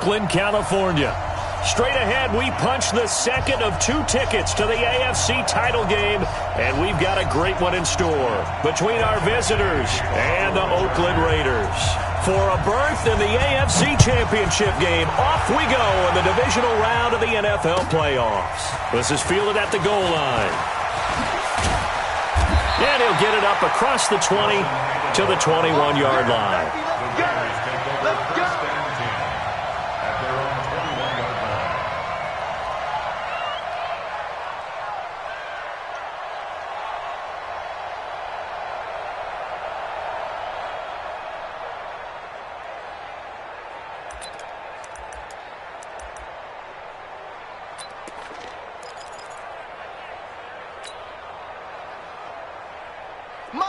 Oakland, California. Straight ahead, we punch the second of 2 tickets to the AFC title game, and we've got a great one in store between our visitors and the Oakland Raiders. For a berth in the AFC Championship game, off we go in the divisional round of the NFL playoffs. This is fielded at the goal line. And he'll get it up across the 20 to the 21-yard line.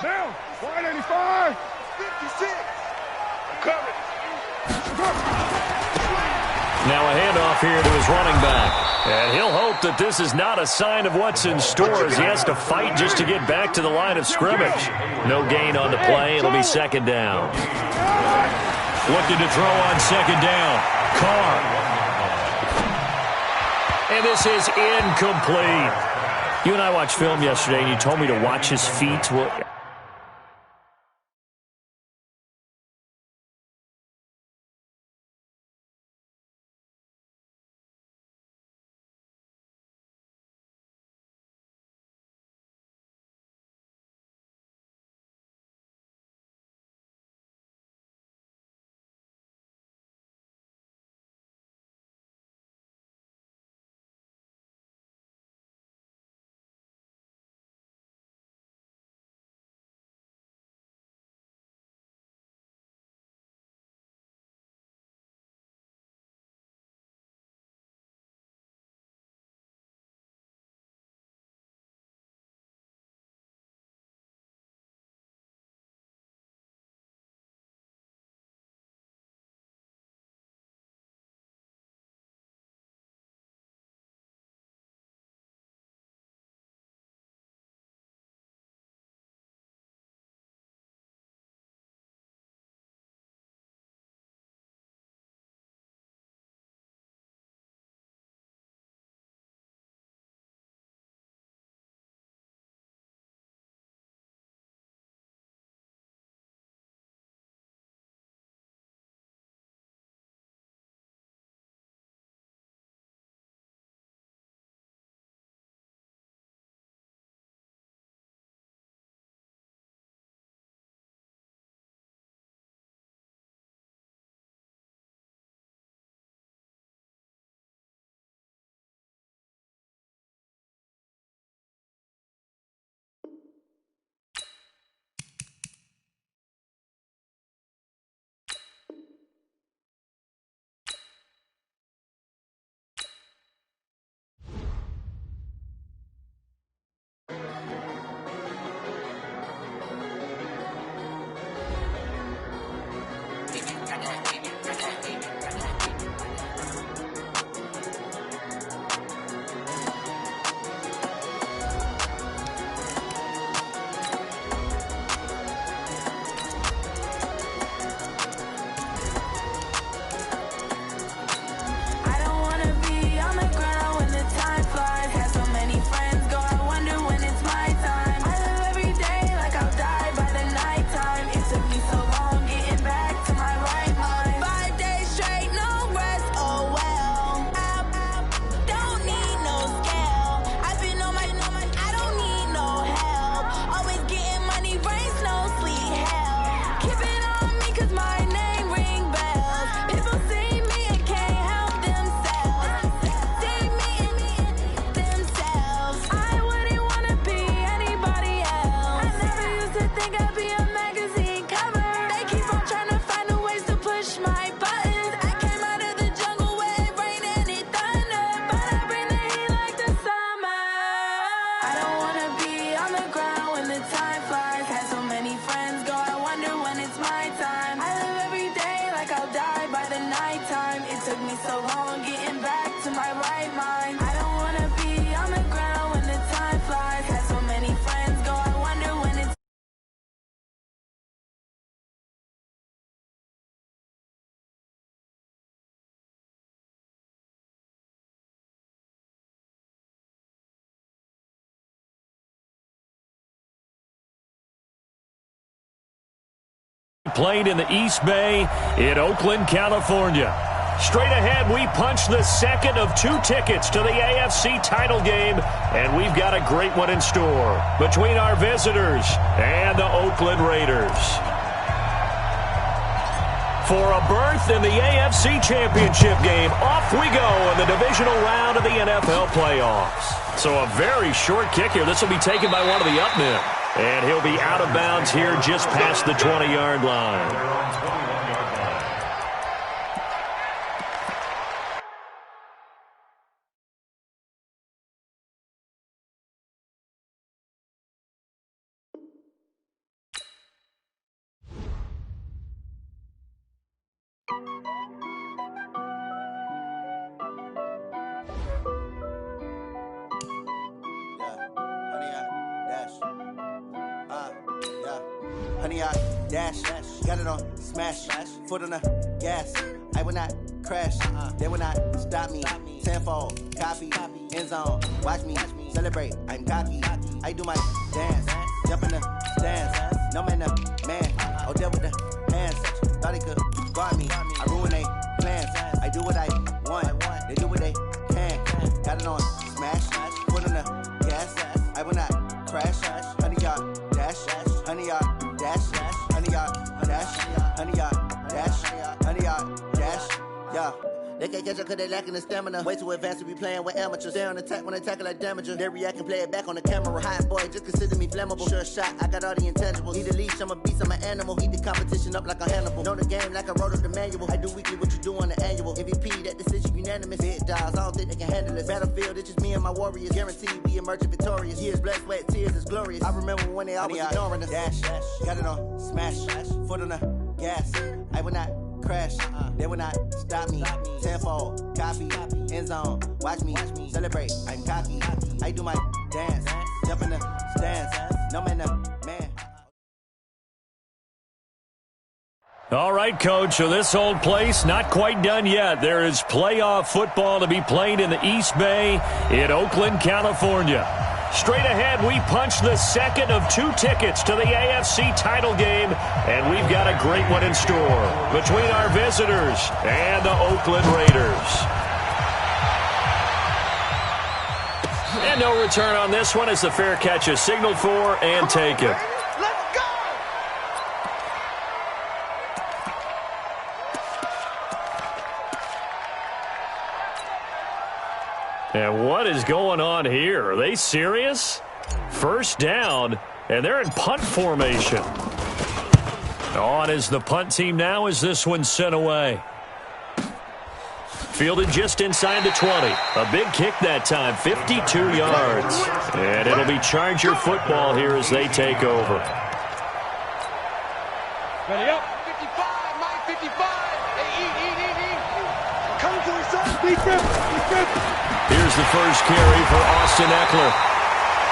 Down, 185, 56. I'm coming. Now a handoff here to his running back. And he'll hope that this is not a sign of what's in store as he has to fight just to get back to the line of scrimmage. No gain on the play. It'll be second down. Looking to throw on second down. Carr. And this is incomplete. You and I watched film yesterday, and you told me to watch his feet. Well, Played in the East Bay in Oakland, California. Straight ahead, we punch the second of 2 tickets to the AFC title game, and we've got a great one in store between our visitors and the Oakland Raiders. For a berth in the AFC Championship game, off we go in the divisional round of the NFL playoffs. So a very short kick here. This will be taken by one of the up men, and he'll be out of bounds here just past the 20-yard line. Honey, I dash, got it on smash, foot on the gas. I will not crash, they will not stop me. Tenfold, copy, end zone, watch me celebrate. I'm cocky, I do my dance, jump in the stands. No man, man, oh there with the hands. Thought he could guard me, I ruin they plans. I do what I want, they do what they can. Got it on smash, foot on the gas. I will not crash, honey, y'all dash, honey, y'all dash, honey, y'all dash, honey, y'all dash, honey, y'all dash, yeah. They can't catch up cause they lacking the stamina. Way too advanced to be playing with amateurs. Stay on attack when they tackle like damager. They react and play it back on the camera. Hot boy, just consider me flammable. Sure shot, I got all the intangibles. Need a leash, I'm a beast, I'm an animal. Heat the competition up like a Hannibal. Know the game like I wrote up the manual. I do weekly what you do on the annual. MVP, that decision unanimous. Big dogs, I don't think they can handle this. Battlefield, it's just me and my warriors. Guaranteed we emerge victorious. Years, blood, sweat, tears, it's glorious. I remember when they always ignoring us. Dash, got it on smash, foot on the gas. I will not crash, they will not stop me. Tenfold, copy, end zone, watch me celebrate. I'm cocky, I do my dance, jump in the stands. No man, man. All right, Coach, so this old place not quite done yet. There is playoff football to be played in the East Bay in Oakland, California. Straight ahead, we punch the second of 2 tickets to the AFC title game, and we've got a great one in store between our visitors and the Oakland Raiders. And no return on this one as the fair catch is signaled for and taken. Let's go! And what is going on here? Are they serious? First down, and they're in punt formation. On is the punt team now as this one's sent away. Fielded just inside the 20. A big kick that time, 52 yards. And it'll be Charger football here as they take over. Ready up. 55, Mike, 55. Hey, eat. Come to his son. Defense. Here's the first carry for Austin Eckler.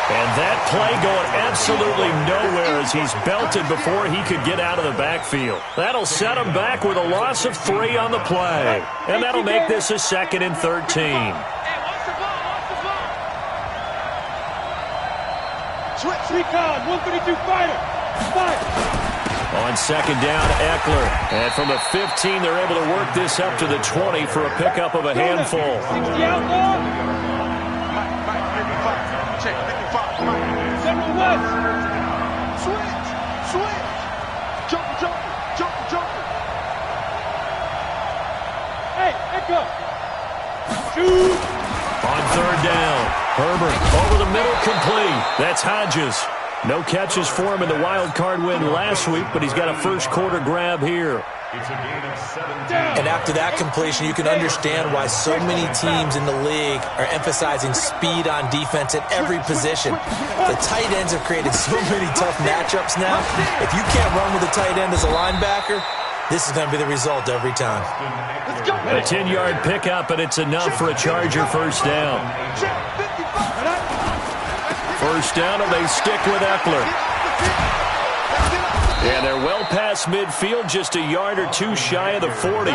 And that play going absolutely nowhere as he's belted before he could get out of the backfield. That'll set him back with a loss of 3 on the play. And that'll make this a 2nd and 13. Hey, watch the ball. Switch. Recon, 132 fighter. Fire. On second down, Eckler. And from the 15, they're able to work this up to the 20 for a pickup of a handful. 60 outlaw. Mike, 55. Check, 55. Mike. 7 west. Switch. Jumper. Hey, Echo. Shoot. On third down, Herbert over the middle, complete. That's Hodges. No catches for him in the wild card win last week, but he's got a first quarter grab here. And after that completion, you can understand why so many teams in the league are emphasizing speed on defense at every position. The tight ends have created so many tough matchups now. If you can't run with a tight end as a linebacker, this is going to be the result every time. A 10-yard pickup, and it's enough for a Charger first down. First down, and they stick with Eckler. And they're well past midfield, just a yard or 2 shy of the 40.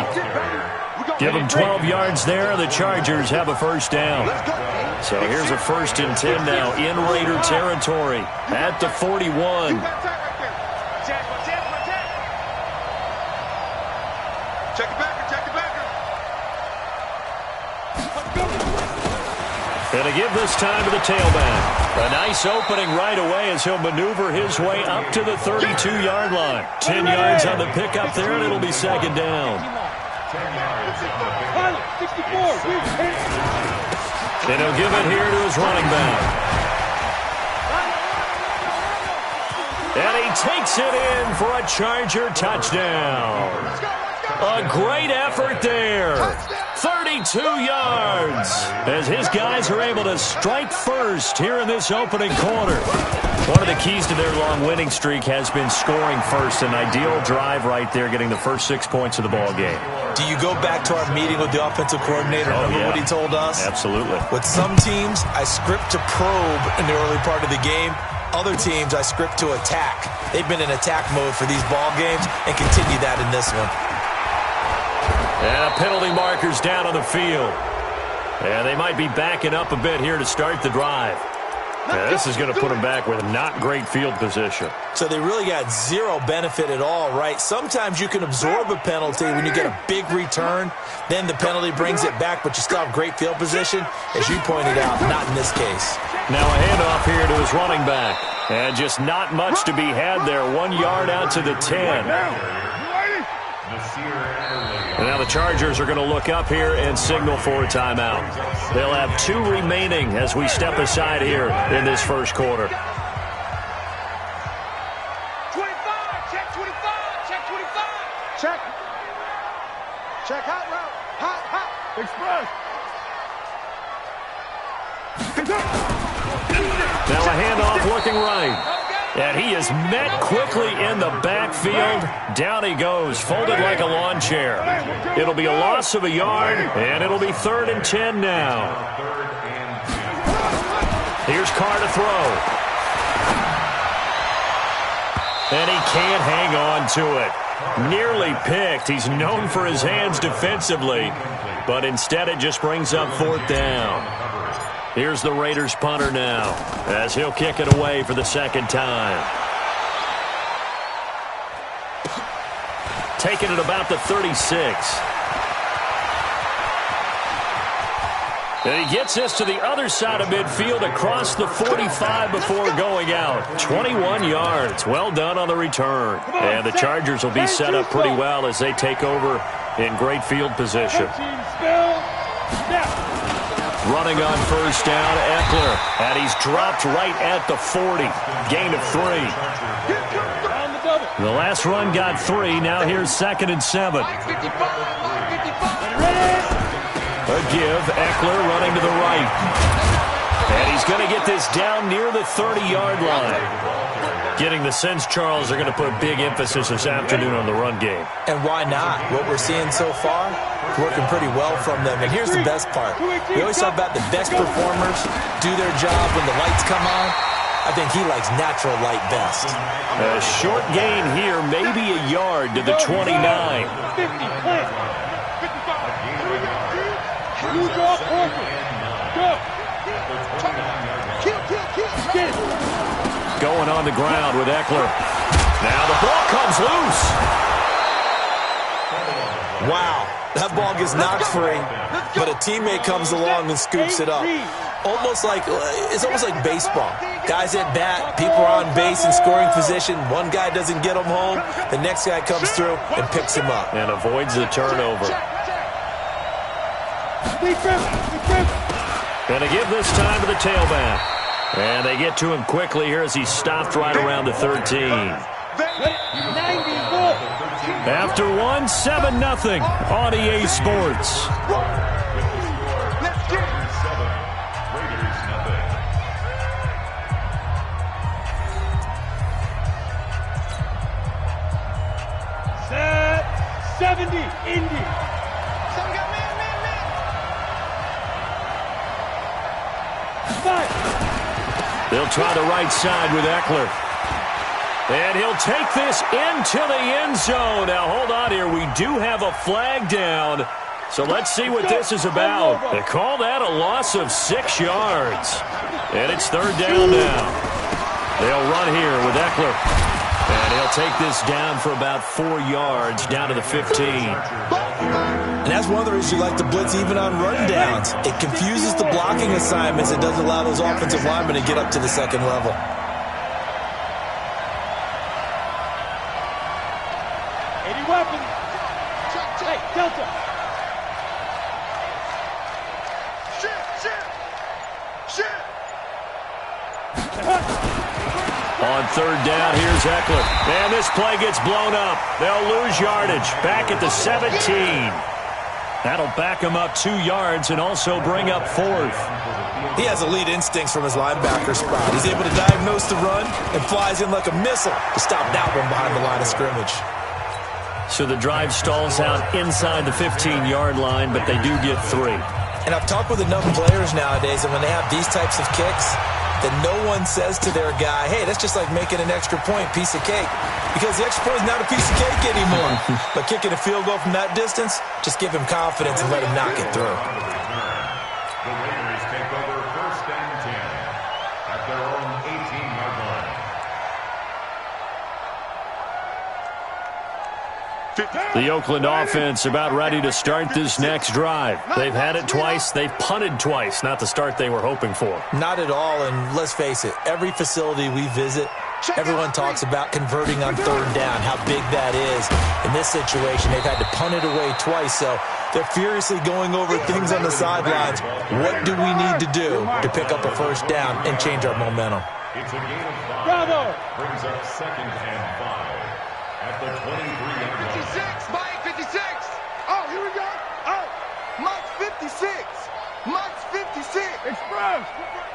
Give them 12 yards there, and the Chargers have a first down. So here's a 1st and 10 now in Raider territory at the 41. And to give this time to the tailback. A nice opening right away as he'll maneuver his way up to the 32-yard line. 10 yards on the pickup there, and it'll be second down. And he'll give it here to his running back. And he takes it in for a Charger touchdown. A great effort there. 32 yards as his guys are able to strike first here in this opening quarter. One of the keys to their long winning streak has been scoring first. An ideal drive right there, getting the first 6 points of the ball game. Do you go back to our meeting with the offensive coordinator? Remember what he told us? Absolutely. With some teams, I script to probe in the early part of the game. Other teams, I script to attack. They've been in attack mode for these ball games and continue that in this one. And penalty markers down on the field. And they might be backing up a bit here to start the drive. Yeah, this is going to put them back with not great field position. So they really got zero benefit at all, right? Sometimes you can absorb a penalty when you get a big return. Then the penalty brings it back, but you still have great field position. As you pointed out, not in this case. Now a handoff here to his running back. And just not much to be had there. 1 yard out to the 10. And now the Chargers are going to look up here and signal for a timeout. They'll have 2 remaining as we step aside here in this first quarter. 25, check 25, check 25. Check. Check hot route. Hot. Express. Now a handoff looking right. And he is met quickly in the backfield. Down he goes, folded like a lawn chair. It'll be a loss of a yard, and it'll be 3rd and 10 now. Here's Carr to throw. And he can't hang on to it. Nearly picked. He's known for his hands defensively, but instead it just brings up 4th down. Here's the Raiders punter now as he'll kick it away for the second time. Taking it about the 36. And he gets this to the other side of midfield across the 45 before going out. 21 yards. Well done on the return. And the Chargers will be set up pretty well as they take over in great field position. Running on first down, Eckler. And he's dropped right at the 40. Gain of 3. The last run got 3. Now here's 2nd and 7. A give. Eckler running to the right. And he's going to get this down near the 30-yard line. Getting the sense, Charles, are going to put big emphasis this afternoon on the run game. And why not? What we're seeing so far, working pretty well from them. And here's the best part. We always talk about the best performers do their job when the lights come on. I think he likes natural light best. A short gain here, maybe a yard to the 29. Going on the ground with Eckler. Now the ball comes loose. Wow, that ball gets knocked free, but a teammate comes along and scoops it up. It's almost like baseball. Guys at bat, people are on base in scoring position. One guy doesn't get him home. The next guy comes through and picks him up. And avoids the turnover. And to give this time to the tailback. And they get to him quickly here as he's stopped right around the 13. After one, 7-0 on EA Sports. Set 70, Indy. They'll try the right side with Eckler. And he'll take this into the end zone. Now, hold on here. We do have a flag down. So let's see what this is about. They call that a loss of 6 yards. And it's 3rd down now. They'll run here with Eckler. And he'll take this down for about 4 yards down to the 15. And that's one of the reasons you like to blitz even on rundowns. It confuses the blocking assignments. It doesn't allow those offensive linemen to get up to the second level. Any weapons? Hey, Delta. Shit. On third down, here's Eckler. And this play gets blown up. They'll lose yardage. Back at the 17. That'll back him up 2 yards and also bring up 4th. He has elite instincts from his linebacker spot. He's able to diagnose the run and flies in like a missile to stop that one behind the line of scrimmage. So the drive stalls out inside the 15-yard line, but they do get 3. And I've talked with enough players nowadays, and when they have these types of kicks, then no one says to their guy, hey, that's just like making an extra point, piece of cake. Because the extra point is not a piece of cake anymore. But kicking a field goal from that distance, just give him confidence and let him knock it through. The Raiders take over 1st and 10 at their own 18-yard line. The Oakland offense about ready to start this next drive. They've had it twice. They've punted twice. Not the start they were hoping for. Not at all, and let's face it, every facility we visit, everyone talks about converting on third down, how big that is. In this situation, they've had to punt it away twice, so they're furiously going over things on the sidelines. What do we need to do to pick up a first down and change our momentum? It's a gain of 5. Bravo. Brings up 2nd and 5 at the 23-yard line. 56, Mike, 56. Oh, here we go. Oh, Mike's 56. Mike's 56. Express.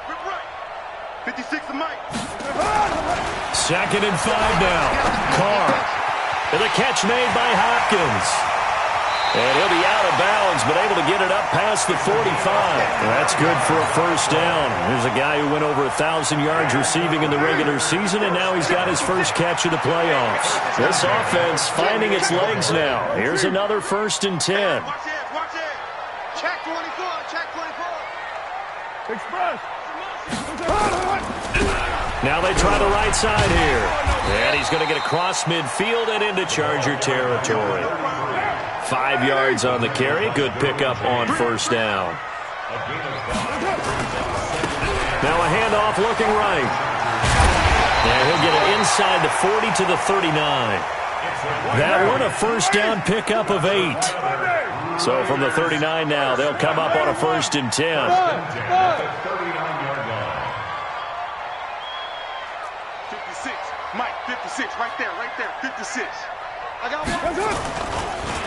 Rip right. 56 to Mike. 2nd and 5 now. Carr. And the catch made by Hopkins. And he'll be out of bounds, but able to get it up past the 45. That's good for a first down. Here's a guy who went over 1,000 yards receiving in the regular season, and now he's got his first catch of the playoffs. This offense finding its legs now. Here's another 1st and 10. Watch it. Check 24. Check 24. Express. Now they try the right side here. And he's going to get across midfield and into Charger territory. 5 yards on the carry. Good pickup on first down. Now a handoff looking right. And he'll get it inside the 40 to the 39. That one a first down pickup of 8. So from the 39 now, they'll come up on a 1st and 10. 56. Mike, 56. Right there. 56. I got one.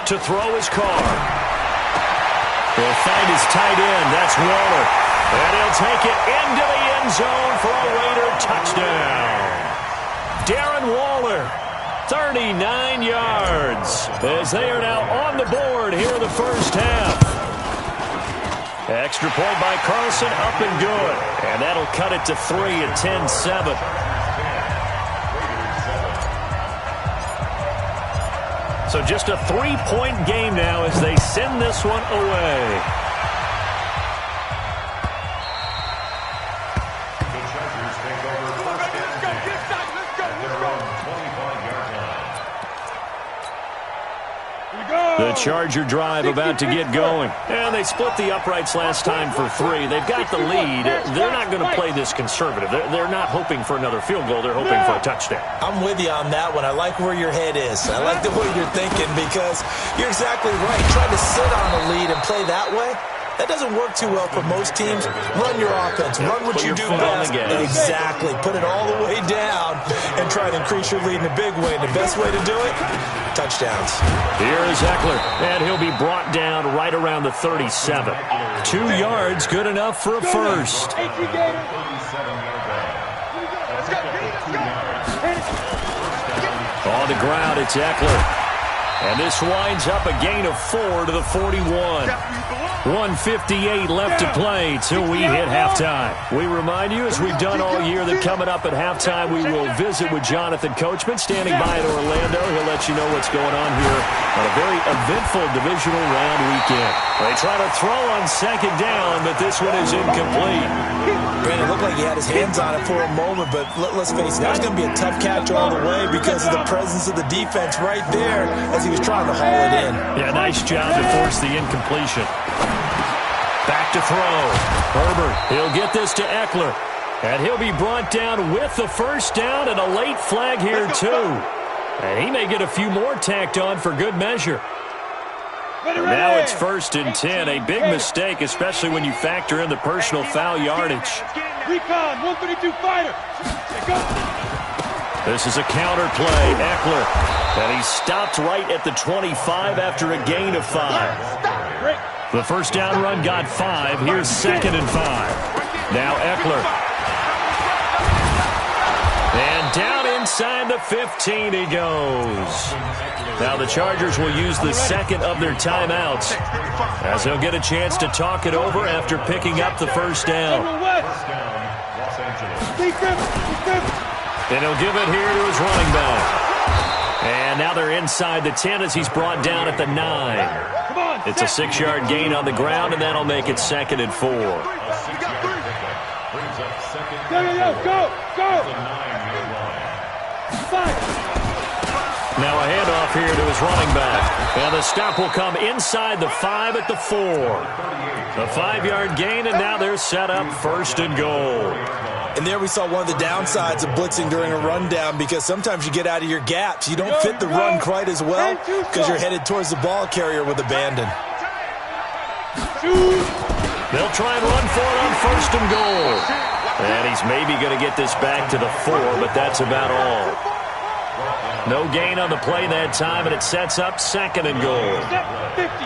To throw his Carr. He'll find his tight end. That's Waller. And he'll take it into the end zone for a Raider touchdown. Darren Waller, 39 yards, as they are now on the board here in the first half. Extra point by Carlson, up and good. And that'll cut it to 3 at 10-7. So just a 3-point game now as they send this one away. The Chargers take over 1st and 10 at their own 25-yard line. The Charger drive about to get going. And they split the uprights last time for 3. They've got the lead. They're not going to play this conservative. They're not hoping for another field goal. They're hoping for a touchdown. I'm with you on that one. I like where your head is. I like the way you're thinking because you're exactly right. Trying to sit on a lead and play that way, that doesn't work too well for most teams. Run your offense. Run what you do best. Exactly. Put it all the way down and try to increase your lead in a big way. And the best way to do it, touchdowns. Here's Eckler, and he'll be brought down right around the 37. 2 yards, good enough for a first. On the ground, it's Eckler. And this winds up a gain of 4 to the 41. 1:58 left to play till we hit halftime. We remind you, as we've done all year, that coming up at halftime, we will visit with Jonathan Coachman standing by in Orlando. He'll let you know what's going on here on a very eventful divisional round weekend. They try to throw on second down, but this one is incomplete. Brandon, it looked like he had his hands on it for a moment, but let's face it, that was going to be a tough catch all the way because of the presence of the defense right there as he was trying to haul it in. Yeah, nice job to force the incompletion. Back to throw. Herbert, he'll get this to Eckler. And he'll be brought down with the first down and a late flag here, too. And he may get a few more tacked on for good measure. Now it's 1st and 10. A big mistake, especially when you factor in the personal foul yardage. Recon, 132 fighter. This is a counter play. Eckler. And he stopped right at the 25 after a gain of 5. The first down run got 5. Here's 2nd and 5. Now Eckler. And down inside the 15 he goes. Now the Chargers will use the second of their timeouts as they'll get a chance to talk it over after picking up the first down. And he'll give it here to his running back. And now they're inside the 10 as he's brought down at the 9. It's a 6-yard gain on the ground, and that'll make it 2nd and 4. Go! Now a handoff here to his running back. And the stop will come inside the 5 at the 4. A 5-yard gain, and now they're set up 1st and goal. And there we saw one of the downsides of blitzing during a rundown because sometimes you get out of your gaps. You don't fit the run quite as well because you're headed towards the ball carrier with abandon. They'll try and run for it on 1st and goal. And he's maybe going to get this back to the 4, but that's about all. No gain on the play that time, and it sets up 2nd and goal.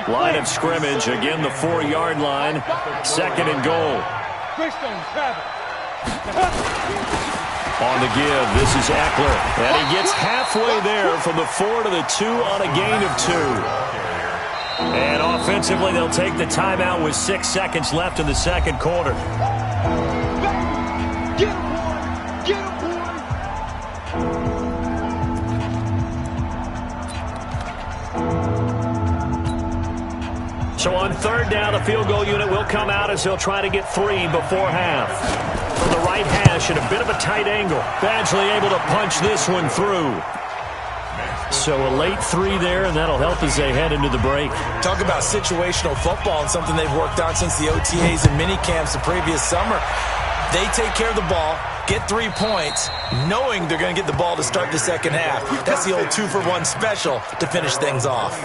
Line of scrimmage, again the 4-yard line, 2nd and goal. On the give, this is Eckler. And he gets halfway there from the 4 to the 2 on a gain of 2. And offensively, they'll take the timeout with 6 seconds left in the second quarter. Get him, boy! Get him, boy! So on 3rd down, the field goal unit will come out as he'll try to get 3 before half. From the right hash at a bit of a tight angle. Badgley able to punch this one through. So a late 3 there, and that'll help as they head into the break. Talk about situational football and something they've worked on since the OTAs and mini camps the previous summer. They take care of the ball, get 3 points, knowing they're going to get the ball to start the second half. That's the old 2-for-1 special to finish things off.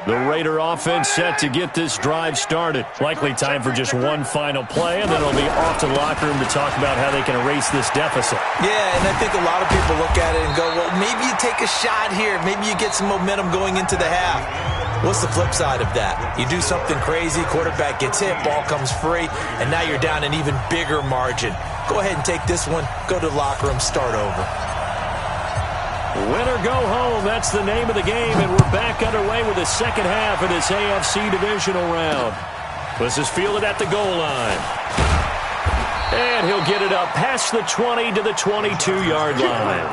The Raider offense set to get this drive started. Likely time for just one final play, and then it'll be off to the locker room to talk about how they can erase this deficit. Yeah, and I think a lot of people look at it and go, well, maybe you take a shot here. Maybe you get some momentum going into the half. What's the flip side of that? You do something crazy, quarterback gets hit, ball comes free, and now you're down an even bigger margin. Go ahead and take this one, go to the locker room, start over. Win or go home, that's the name of the game, and we're back underway with the second half of this AFC divisional round. This is fielded at the goal line. And he'll get it up past the 20 to the 22-yard line.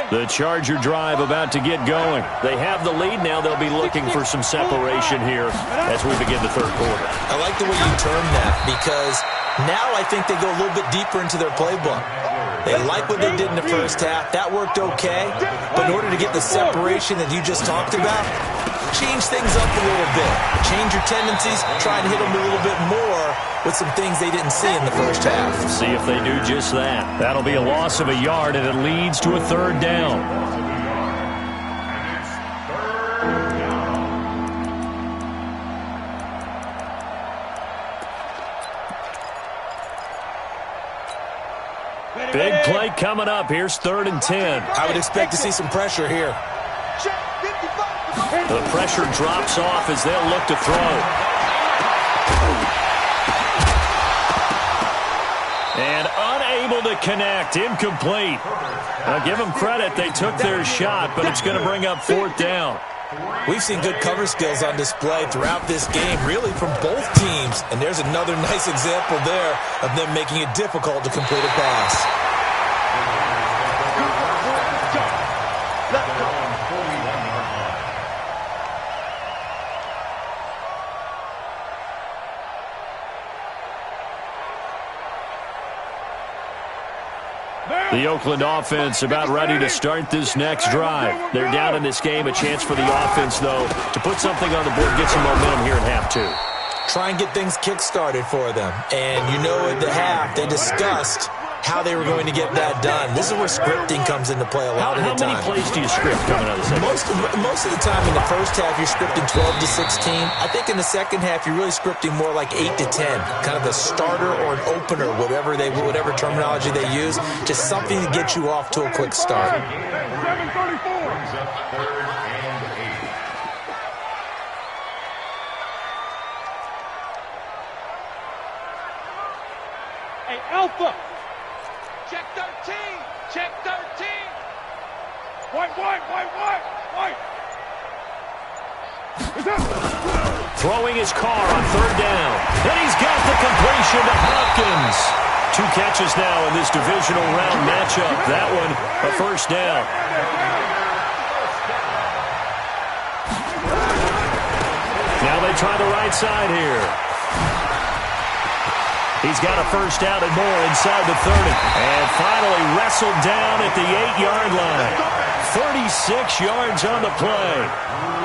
The Charger drive about to get going. They have the lead now. They'll be looking for some separation here as we begin the third quarter. I like the way you term that because now I think they go a little bit deeper into their playbook. They like what they did in the first half. That worked okay. But in order to get the separation that you just talked about, change things up a little bit. Change your tendencies. Try and hit them a little bit more with some things they didn't see in the first half. See if they do just that. That'll be a loss of a yard, and it leads to a 3rd down. Big play coming up. Here's 3rd and 10. I would expect to see some pressure here. Check 55. The pressure drops off as they'll look to throw. And unable to connect. Incomplete. Now, give them credit. They took their shot, but it's going to bring up 4th down. We've seen good cover skills on display throughout this game, really from both teams. And there's another nice example there of them making it difficult to complete a pass. The Oakland offense about ready to start this next drive. They're down in this game. A chance for the offense, though, to put something on the board, get some momentum here in half 2. Try and get things kick-started for them. And you know at the half, they discussed how they were going to get that done. This is where scripting comes into play a lot of the time. How many plays do you script coming out of the second? Most of the time in the first half, you're scripting 12 to 16. I think in the second half, you're really scripting more like 8 to 10. Kind of a starter or an opener, whatever terminology they use. Just something to get you off to a quick start. 734. Hey, Alpha. Check 13. Check 13. White. Throwing his car on 3rd down. And he's got the completion to Hopkins. 2 catches now in this divisional round matchup. That one, a 1st down. Now they try the right side here. He's got a 1st down and more inside the 30. And finally wrestled down at the 8-yard line. 36 yards on the play.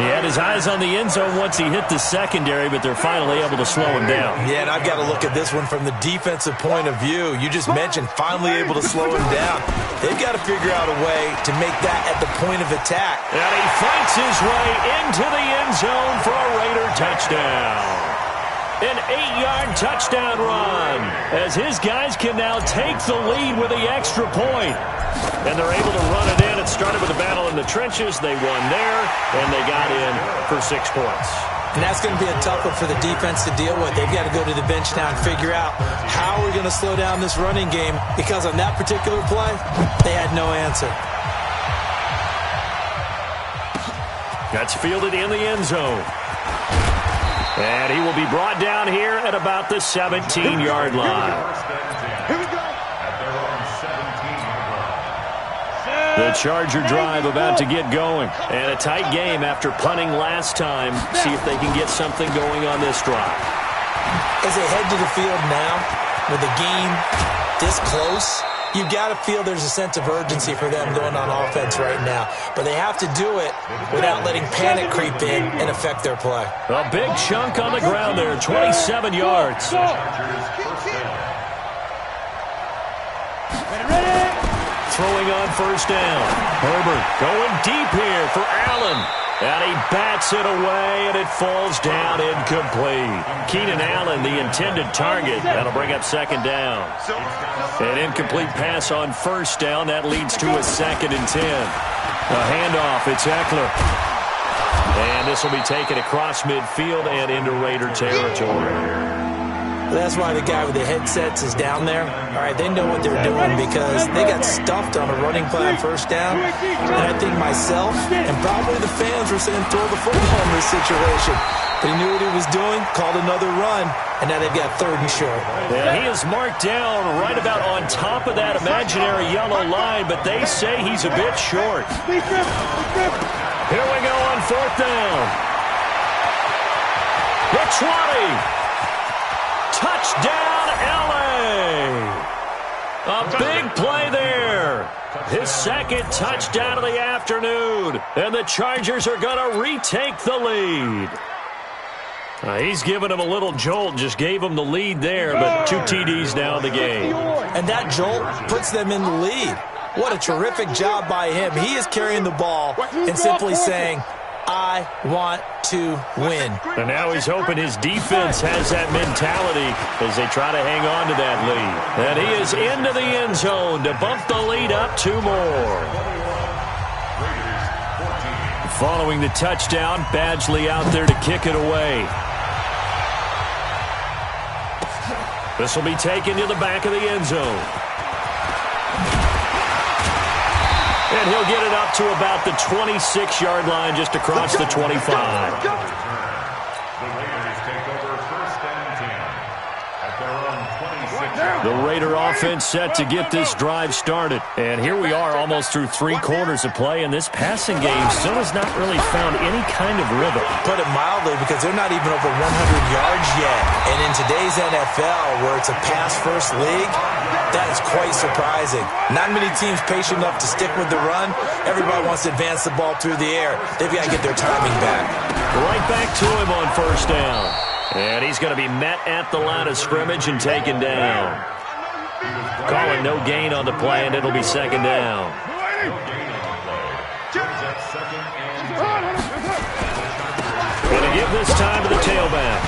He had his eyes on the end zone once he hit the secondary, but they're finally able to slow him down. Yeah, and I've got to look at this one from the defensive point of view. You just mentioned finally able to slow him down. They've got to figure out a way to make that at the point of attack. And he fights his way into the end zone for a Raider touchdown. An 8-yard touchdown run as his guys can now take the lead with the extra point. And they're able to run it in. It started with a battle in the trenches. They won there, and they got in for 6 points. And that's going to be a tough one for the defense to deal with. They've got to go to the bench now and figure out how we're going to slow down this running game, because on that particular play, they had no answer. That's fielded in the end zone. And he will be brought down here at about the 17-yard line. Here we go. The Charger drive about to get going. And a tight game after punting last time. See if they can get something going on this drive. As they head to the field now, with the game this close, you've got to feel there's a sense of urgency for them going on offense right now. But they have to do it without letting panic creep in and affect their play. A big chunk on the ground there, 27 yards. Throwing on 1st down. Herbert going deep here for Allen. And he bats it away, and it falls down incomplete. Keenan Allen, the intended target. That'll bring up 2nd down. An incomplete pass on 1st down. That leads to a 2nd and 10. A handoff. It's Eckler. And this will be taken across midfield and into Raider territory. That's why the guy with the headsets is down there. All right, they know what they're doing because they got stuffed on a running play on 1st down. And I think myself and probably the fans were saying throw the football in this situation. But he knew what he was doing, called another run, and now they've got 3rd and short. Yeah, he is marked down right about on top of that imaginary yellow line, but they say he's a bit short. Here we go on 4th down. The 20. Touchdown, L.A. A big play there. His 2nd touchdown of the afternoon. And the Chargers are going to retake the lead. He's giving him a little jolt, just gave him the lead there, but 2 TDs now in the game. And that jolt puts them in the lead. What a terrific job by him. He is carrying the ball and simply saying, I want to win. And now he's hoping his defense has that mentality as they try to hang on to that lead. And he is into the end zone to bump the lead up 2 more. Following the touchdown, Badgley out there to kick it away. This will be taken to the back of the end zone. And he'll get it up to about the 26-yard line, just across the 25. The Raider offense set to get this drive started. And here we are almost through 3 quarters of play, and this passing game still has not really found any kind of rhythm. Put it mildly, because they're not even over 100 yards yet. And in today's NFL, where it's a pass-first league, that is quite surprising. Not many teams patient enough to stick with the run. Everybody wants to advance the ball through the air. They've got to get their timing back. Right back to him on first down. And he's going to be met at the line of scrimmage and taken down. Calling no gain on the play, and it'll be second down. Going to give this time to the tailback.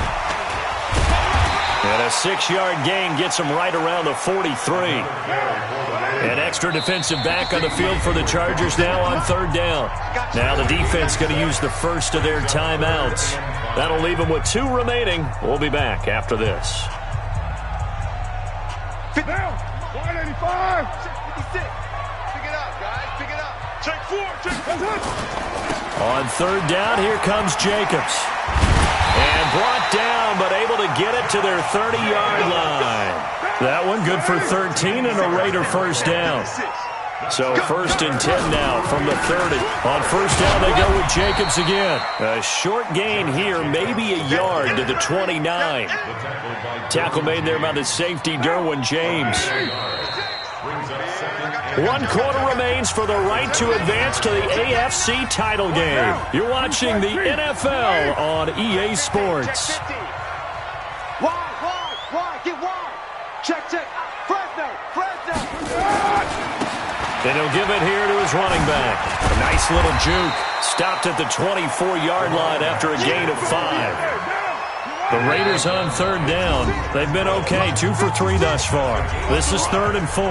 And a 6-yard gain gets him right around the 43. An extra defensive back on the field for the Chargers now on third down. Now the defense going to use the first of their timeouts. That'll leave them with 2 remaining. We'll be back after this. Fit down. 185. 56. Pick it up, guys. Pick it up. Check 4. On third down, here comes Jacobs. And brought down, but able to get it to their 30-yard line. That one good for 13 and a Raider first down. So first and 10 now from the 30. On first down, they go with Jacobs again. A short gain here, maybe a yard to the 29. Tackle made there by the safety, Derwin James. 1 quarter remains for the right to advance to the AFC title game. You're watching the NFL on EA Sports. Wide, get wide. Check. Fresno. And he'll give it here to his running back. A nice little juke. Stopped at the 24-yard line after a gain of 5. The Raiders on third down. They've been okay, 2 for 3 thus far. This is 3rd and 4.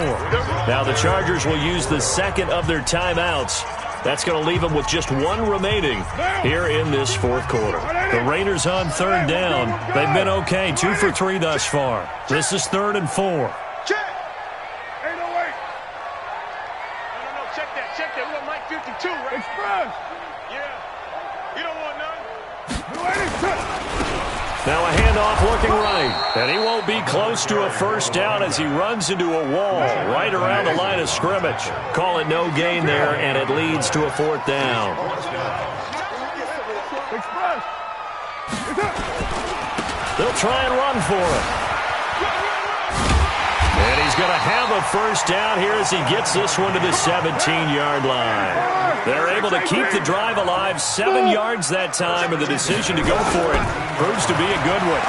Now the Chargers will use the second of their timeouts. That's going to leave them with just 1 remaining here in this 4th quarter. The Raiders on third down. They've been okay, 2 for 3 thus far. This is 3rd and 4. Check. 808. No. Check that. We want Mike 52, right? Express. Yeah. You don't want none. 286. Now a handoff looking right. And he won't be close to a first down as he runs into a wall right around the line of scrimmage. Call it no gain there, and it leads to a 4th down. Express. They'll try and run for it. And he's going to have a first down here as he gets this one to the 17-yard line. They're able to keep the drive alive, 7 yards that time, and the decision to go for it proves to be a good one.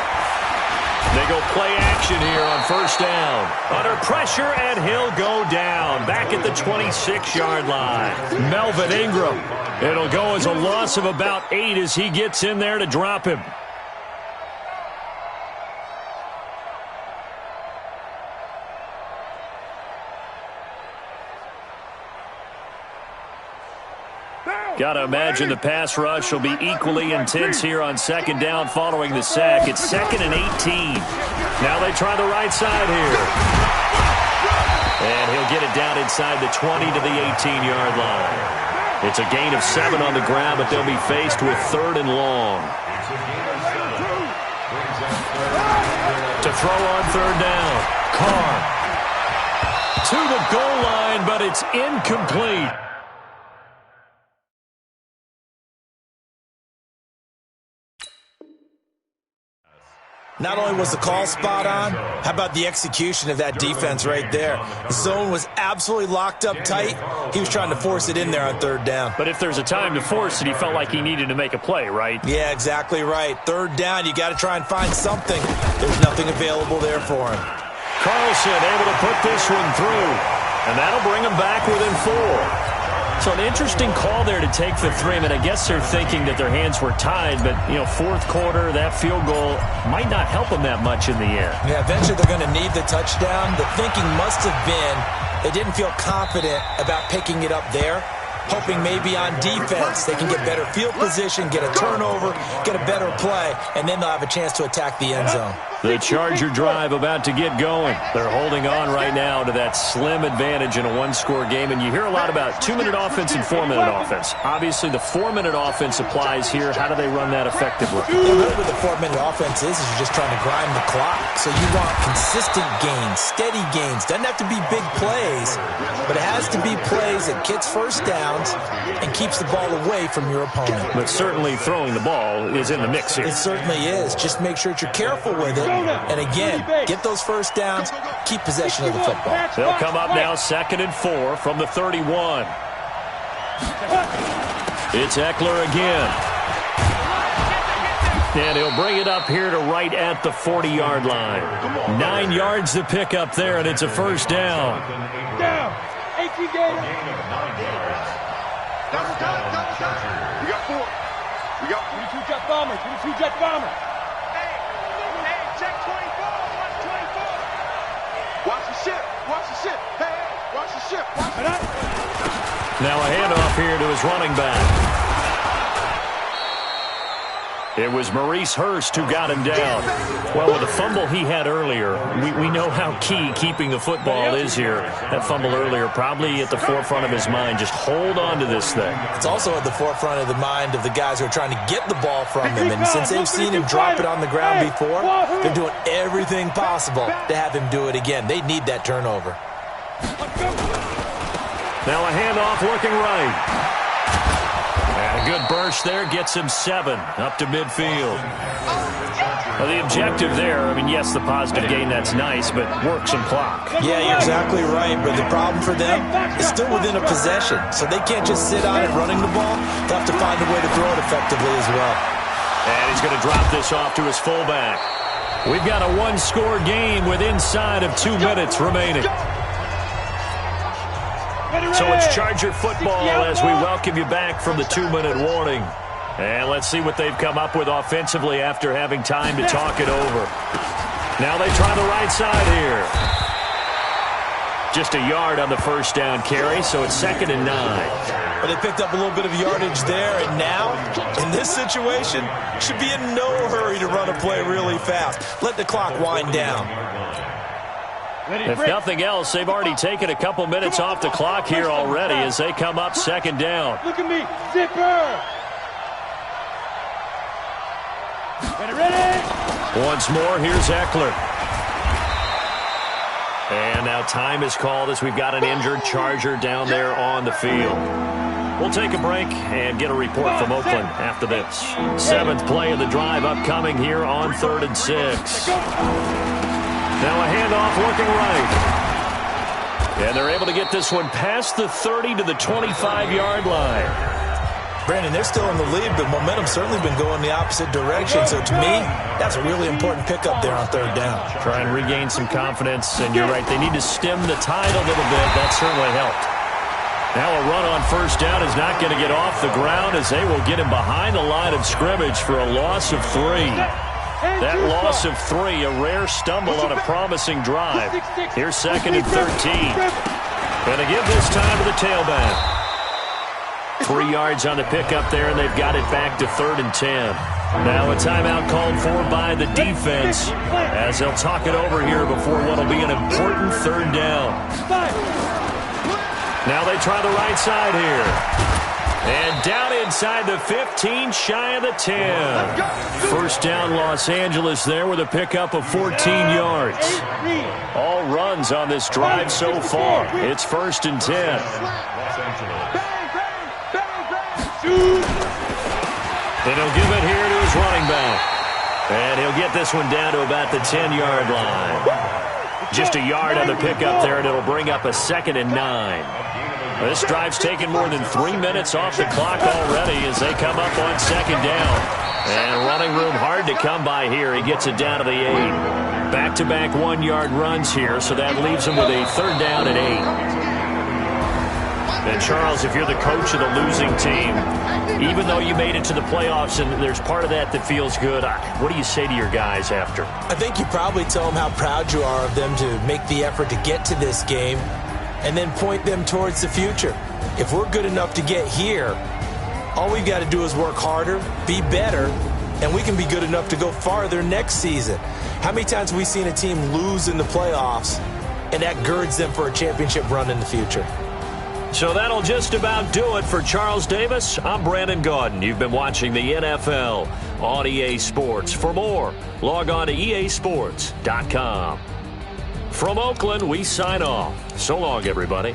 They go play action here on first down. Under pressure, and he'll go down back at the 26-yard line. Melvin Ingram. It'll go as a loss of about 8 as he gets in there to drop him. Got to imagine the pass rush will be equally intense here on second down following the sack. It's 2nd and 18. Now they try the right side here. And he'll get it down inside the 20 to the 18-yard line. It's a gain of 7 on the ground, but they'll be faced with 3rd and long. To throw on third down. Carr. To the goal line, but it's incomplete. Not only was the call spot on, how about the execution of that defense right there? The zone was absolutely locked up tight. He was trying to force it in there on third down. But if there's a time to force it, he felt like he needed to make a play, right? Yeah, exactly right. Third down, you got to try and find something. There's nothing available there for him. Carlson able to put this one through, and that'll bring him back within 4. So an interesting call there to take the 3. I mean, I guess they're thinking that their hands were tied, but, 4th quarter, that field goal might not help them that much in the end. Yeah, eventually they're going to need the touchdown. The thinking must have been they didn't feel confident about picking it up there. hoping maybe on defense they can get better field position, get a turnover, get a better play, and then they'll have a chance to attack the end zone. The Charger drive about to get going. They're holding on right now to that slim advantage in a one-score game, and you hear a lot about 2-minute offense and 4-minute offense. Obviously, the 4-minute offense applies here. How do they run that effectively? Yeah, really what the 4-minute offense is you're just trying to grind the clock. So you want consistent gains, steady gains. Doesn't have to be big plays, but it has to be plays that gets first downs and keeps the ball away from your opponent. But certainly throwing the ball is in the mix here. It certainly is. Just make sure that you're careful with it. And again, get those first downs, keep possession of the football. They'll come up now 2nd and 4 from the 31. It's Eckler again. And he'll bring it up here to right at the 40-yard line. 9 yards to pick up there, and it's a first down. Down. 18 games. Double time. We got 4. We got 22 jet bomber. 22 jet bomber. check 24. Watch 24. Watch the ship. Watch the ship. Hey, watch the ship. Watch the ship. Now a handoff here to his running back. It was Maurice Hurst who got him down. Well, with the fumble he had earlier, we know how key keeping the football is here. That fumble earlier probably at the forefront of his mind. Just hold on to this thing. It's also at the forefront of the mind of the guys who are trying to get the ball from him. And since they've seen him drop it on the ground before, they're doing everything possible to have him do it again. They need that turnover. Now a handoff looking right. And a good burst there gets him 7 up to midfield. Well, the objective there, I mean, yes, the positive gain, that's nice, but work some clock. Yeah, you're exactly right, but the problem for them is still within a possession, so they can't just sit on it running the ball. They'll have to find a way to throw it effectively as well. And he's going to drop this off to his fullback. We've got a one-score game with inside of 2 minutes remaining. So it's Charger football as we welcome you back from the 2-minute warning. And let's see what they've come up with offensively after having time to talk it over. Now they try the right side here. Just a yard on the first down carry, so it's 2nd and 9. But they picked up a little bit of yardage there, and now, in this situation, should be in no hurry to run a play really fast. Let the clock wind down. If nothing else, they've already taken a couple minutes off the clock here already as they come up 2nd down. Look at me, zipper. Ready? Once more, here's Eckler. And now time is called as we've got an injured Charger down there on the field. We'll take a break and get a report from Oakland after this. 7th play of the drive upcoming here on 3rd and 6. Now a handoff looking right. And they're able to get this one past the 30 to the 25-yard line. Brandon, they're still in the lead, but momentum's certainly been going the opposite direction. So to me, that's a really important pickup there on 3rd down. Try and regain some confidence, and you're right, they need to stem the tide a little bit. That certainly helped. Now a run on 1st down is not going to get off the ground as they will get him behind the line of scrimmage for a loss of 3. That loss of 3, a rare stumble on a promising drive. Here's 2nd and 13. And to give this time to the tailback. 3 yards on the pickup there, and they've got it back to 3rd and 10. Now a timeout called for by the defense as they'll talk it over here before what will be an important 3rd down. Now they try the right side here. And down inside the 15, shy of the 10. 1st down Los Angeles there with a pickup of 14 yards. All runs on this drive so far. It's 1st and 10. And he'll give it here to his running back. And he'll get this one down to about the 10-yard line. Just a yard on the pickup there, and it'll bring up a 2nd and 9. This drive's taken more than 3 minutes off the clock already as they come up on 2nd down. And running room hard to come by here. He gets it down to the 8. Back-to-back 1-yard runs here, so that leaves him with a 3rd down and 8. And Charles, if you're the coach of the losing team, even though you made it to the playoffs and there's part of that that feels good, what do you say to your guys after? I think you probably tell them how proud you are of them to make the effort to get to this game, and then point them towards the future. If we're good enough to get here, all we've got to do is work harder, be better, and we can be good enough to go farther next season. How many times have we seen a team lose in the playoffs, and that girds them for a championship run in the future? So that'll just about do it for Charles Davis. I'm Brandon Gaudin. You've been watching the NFL on EA Sports. For more, log on to easports.com. From Oakland, we sign off. So long, everybody.